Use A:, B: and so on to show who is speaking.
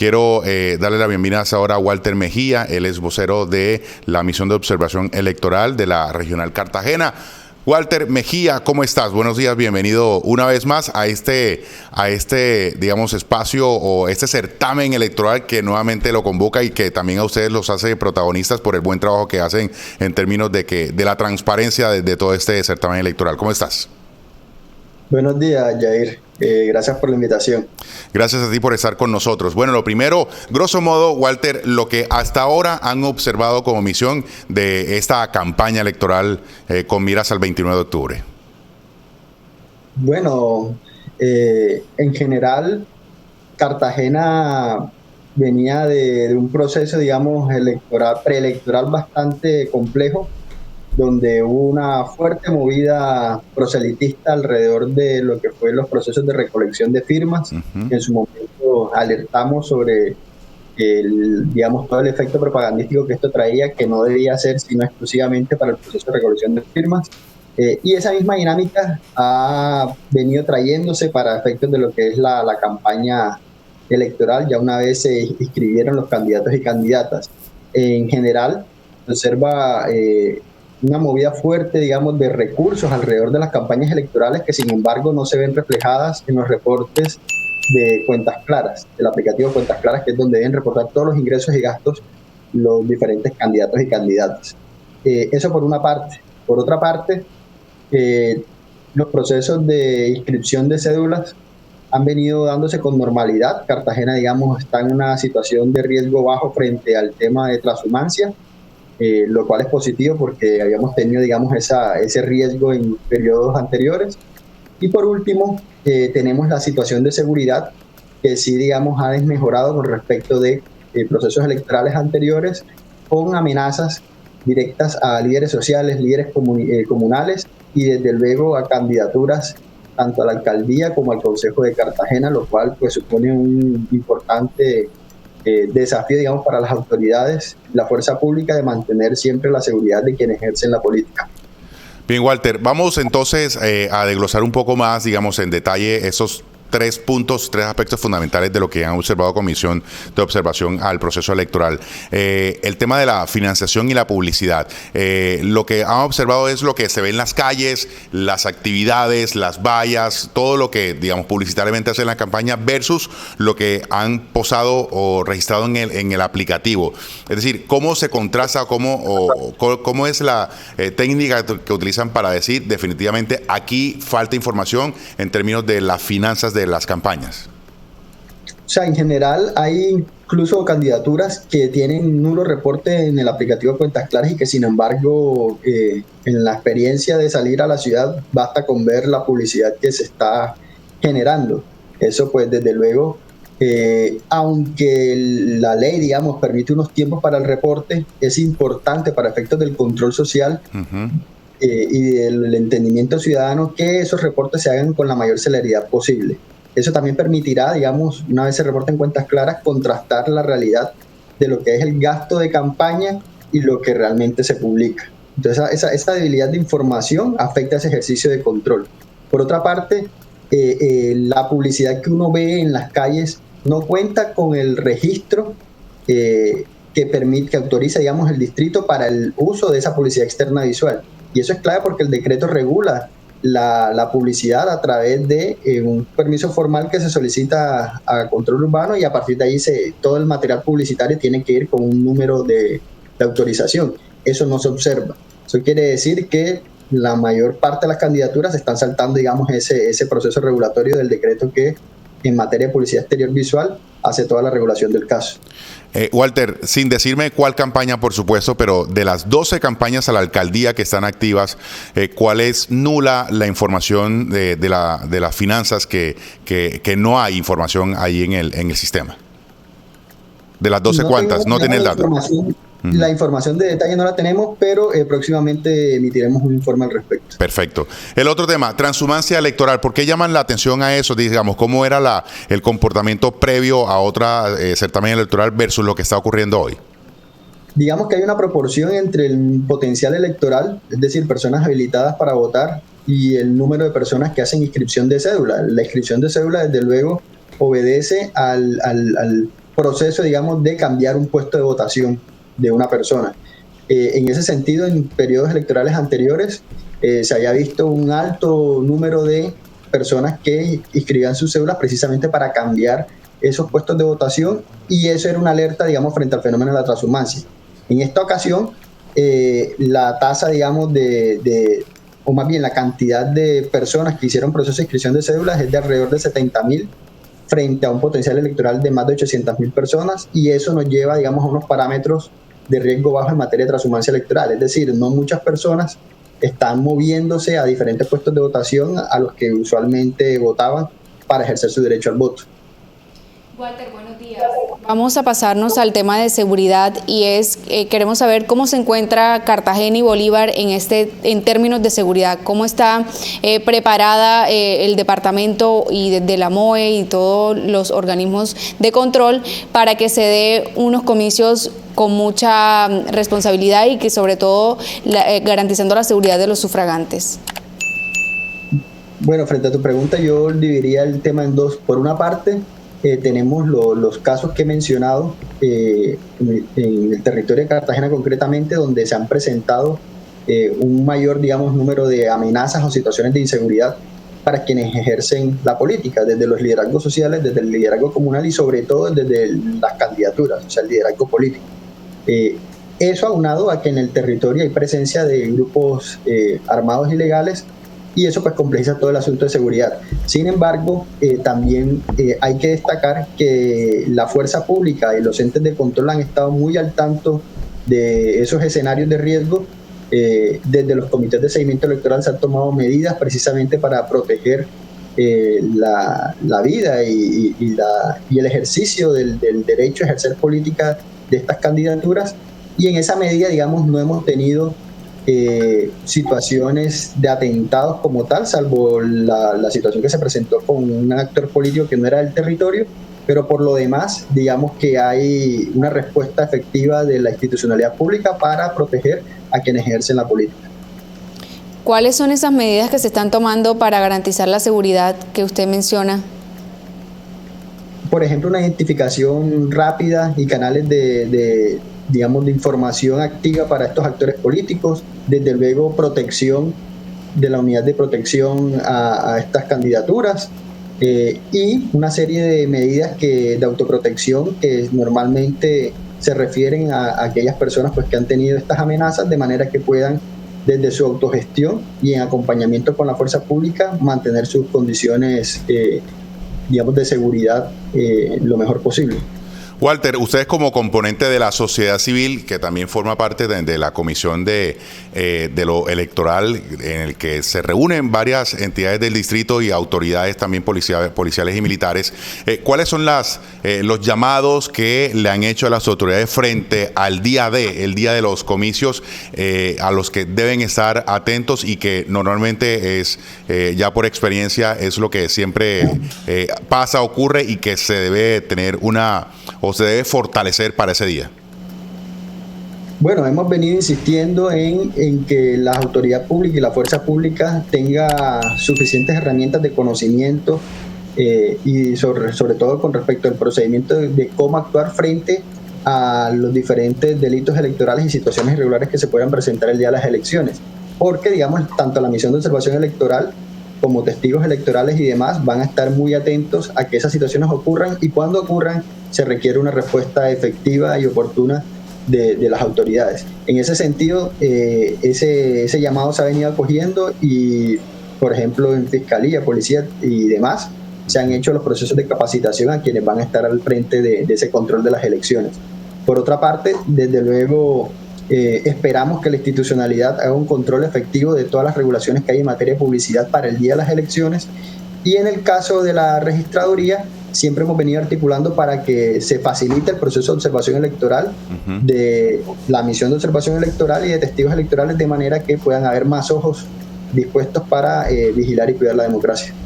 A: quiero darle la bienvenida ahora a Walter Mejía. Él es vocero de la Misión de Observación Electoral de la Regional Cartagena. Walter Mejía, ¿cómo estás? Buenos días, bienvenido una vez más a este, digamos, espacio o este certamen electoral que nuevamente lo convoca y que también a ustedes los hace protagonistas por el buen trabajo que hacen en términos de la transparencia de todo este certamen electoral. ¿Cómo estás?
B: Buenos días, Jair. Gracias por la invitación.
A: Gracias a ti por estar con nosotros. Bueno, lo primero, grosso modo, Walter, lo que hasta ahora han observado como misión de esta campaña electoral con miras al 29 de octubre.
B: Bueno, en general, Cartagena venía de un proceso, digamos, preelectoral bastante complejo, donde hubo una fuerte movida proselitista alrededor de lo que fue los procesos de recolección de firmas. En su momento alertamos sobre digamos, todo el efecto propagandístico que esto traía, que no debía ser sino exclusivamente para el proceso de recolección de firmas. Y esa misma dinámica ha venido trayéndose para efectos de lo que es la campaña electoral, ya una vez se inscribieron los candidatos y candidatas. En general, se observa una movida fuerte, digamos, de recursos alrededor de las campañas electorales que, sin embargo, no se ven reflejadas en los reportes de Cuentas Claras, del aplicativo Cuentas Claras, que es donde deben reportar todos los ingresos y gastos los diferentes candidatos y candidatas. Eso por una parte. Por otra parte, los procesos de inscripción de cédulas han venido dándose con normalidad. Cartagena, digamos, está en una situación de riesgo bajo frente al tema de transhumancia, lo cual es positivo porque habíamos tenido, digamos, ese riesgo en periodos anteriores. Y por último, tenemos la situación de seguridad, que sí, digamos, ha desmejorado con respecto de procesos electorales anteriores, con amenazas directas a líderes sociales, líderes comunales y desde luego a candidaturas tanto a la alcaldía como al Consejo de Cartagena, lo cual pues supone un importante desafío, digamos, para las autoridades, la fuerza pública, de mantener siempre la seguridad de quienes ejercen la política.
A: Bien, Walter, vamos entonces a desglosar un poco más, digamos, en detalle esos tres aspectos fundamentales de lo que han observado Comisión de Observación al proceso electoral. El tema de la financiación y la publicidad. Lo que han observado es lo que se ve en las calles, las actividades, las vallas, todo lo que, digamos, publicitariamente hacen la campaña versus lo que han posado o registrado en el aplicativo. Es decir, ¿cómo se contrasta, cómo es la técnica que utilizan para decir definitivamente aquí falta información en términos de las finanzas de las campañas?
B: O sea, en general hay incluso candidaturas que tienen nulo reporte en el aplicativo Cuentas Claras y que, sin embargo, en la experiencia de salir a la ciudad basta con ver la publicidad que se está generando. Eso, pues, desde luego, aunque la ley, digamos, permite unos tiempos para el reporte, es importante para efectos del control social y del entendimiento ciudadano que esos reportes se hagan con la mayor celeridad posible. Eso también permitirá, digamos, una vez se reporten Cuentas Claras, contrastar la realidad de lo que es el gasto de campaña y lo que realmente se publica. Entonces, esa debilidad de información afecta ese ejercicio de control. Por otra parte, la publicidad que uno ve en las calles no cuenta con el registro que autoriza, digamos, el distrito para el uso de esa publicidad externa visual. Y eso es clave porque el decreto regula la publicidad a través de un permiso formal que se solicita a control urbano, y a partir de ahí todo el material publicitario tiene que ir con un número de autorización. Eso no se observa. Eso quiere decir que la mayor parte de las candidaturas están saltando, digamos, ese proceso regulatorio del decreto que en materia de publicidad exterior visual hace toda la regulación del caso.
A: Walter, sin decirme cuál campaña, por supuesto, pero de las 12 campañas a la alcaldía que están activas, ¿cuál es nula la información de las finanzas que no hay información ahí en el sistema? De las 12, ¿cuántas? No tiene el dato.
B: La información de detalle no la tenemos, pero próximamente emitiremos un informe al respecto.
A: Perfecto. El otro tema, transhumancia electoral. ¿Por qué llaman la atención a eso? Digamos, ¿cómo era el comportamiento previo a otra certamen electoral versus lo que está ocurriendo hoy?
B: Digamos que hay una proporción entre el potencial electoral, es decir, personas habilitadas para votar, y el número de personas que hacen inscripción de cédula. La inscripción de cédula, desde luego, obedece al proceso, digamos, de cambiar un puesto de votación de una persona. En ese sentido, en periodos electorales anteriores, se había visto un alto número de personas que inscribían sus cédulas precisamente para cambiar esos puestos de votación, y eso era una alerta, digamos, frente al fenómeno de la transhumancia. En esta ocasión, la tasa, digamos, o más bien la cantidad de personas que hicieron proceso de inscripción de cédulas es de alrededor de 70.000 frente a un potencial electoral de más de 800.000 personas, y eso nos lleva, digamos, a unos parámetros de riesgo bajo en materia de transhumancia electoral. Es decir, no muchas personas están moviéndose a diferentes puestos de votación a los que usualmente votaban para ejercer su derecho al voto.
C: Walter, buenos días. Vamos a pasarnos al tema de seguridad, y queremos saber cómo se encuentra Cartagena y Bolívar en términos de seguridad. ¿Cómo está preparada el departamento y desde la MOE y todos los organismos de control para que se dé unos comicios con mucha responsabilidad y que sobre todo garantizando la seguridad de los sufragantes?
B: Bueno, frente a tu pregunta, yo dividiría el tema en dos. Por una parte, tenemos los casos que he mencionado en el territorio de Cartagena concretamente, donde se han presentado un mayor, digamos, número de amenazas o situaciones de inseguridad para quienes ejercen la política, desde los liderazgos sociales, desde el liderazgo comunal y sobre todo desde las candidaturas, o sea, el liderazgo político. Eso aunado a que en el territorio hay presencia de grupos armados ilegales, y eso pues complejiza todo el asunto de seguridad. Sin embargo, también hay que destacar que la fuerza pública y los entes de control han estado muy al tanto de esos escenarios de riesgo. Desde los comités de seguimiento electoral se han tomado medidas precisamente para proteger la vida y el ejercicio del derecho a ejercer política de estas candidaturas, y en esa medida, digamos, no hemos tenido situaciones de atentados como tal, salvo la situación que se presentó con un actor político que no era del territorio, pero por lo demás, digamos que hay una respuesta efectiva de la institucionalidad pública para proteger a quienes ejercen la política.
C: ¿Cuáles son esas medidas que se están tomando para garantizar la seguridad que usted menciona?
B: Por ejemplo, una identificación rápida y canales de información activa para estos actores políticos, desde luego protección de la unidad de protección a estas candidaturas, y una serie de medidas de autoprotección que normalmente se refieren a aquellas personas pues, que han tenido estas amenazas, de manera que puedan, desde su autogestión y en acompañamiento con la fuerza pública, mantener sus condiciones de seguridad lo mejor posible.
A: Walter, ustedes como componente de la sociedad civil, que también forma parte de la comisión de lo electoral, en el que se reúnen varias entidades del distrito y autoridades también policiales y militares, ¿cuáles son los llamados que le han hecho a las autoridades frente al el día de los comicios, a los que deben estar atentos y que normalmente es, ya por experiencia, es lo que siempre pasa, ocurre y que se debe tener o se debe fortalecer para ese día?
B: Bueno, hemos venido insistiendo en que la autoridad pública y la fuerza pública tenga suficientes herramientas de conocimiento y sobre todo con respecto al procedimiento de cómo actuar frente a los diferentes delitos electorales y situaciones irregulares que se puedan presentar el día de las elecciones. Porque, digamos, tanto la misión de observación electoral como testigos electorales y demás van a estar muy atentos a que esas situaciones ocurran, y cuando ocurran se requiere una respuesta efectiva y oportuna de las autoridades. En ese sentido, ese llamado se ha venido acogiendo, y, por ejemplo, en Fiscalía, Policía y demás, se han hecho los procesos de capacitación a quienes van a estar al frente de ese control de las elecciones. Por otra parte, desde luego, esperamos que la institucionalidad haga un control efectivo de todas las regulaciones que hay en materia de publicidad para el día de las elecciones, y en el caso de la registraduría, siempre hemos venido articulando para que se facilite el proceso de observación electoral, de la misión de observación electoral y de testigos electorales, de manera que puedan haber más ojos dispuestos para vigilar y cuidar la democracia.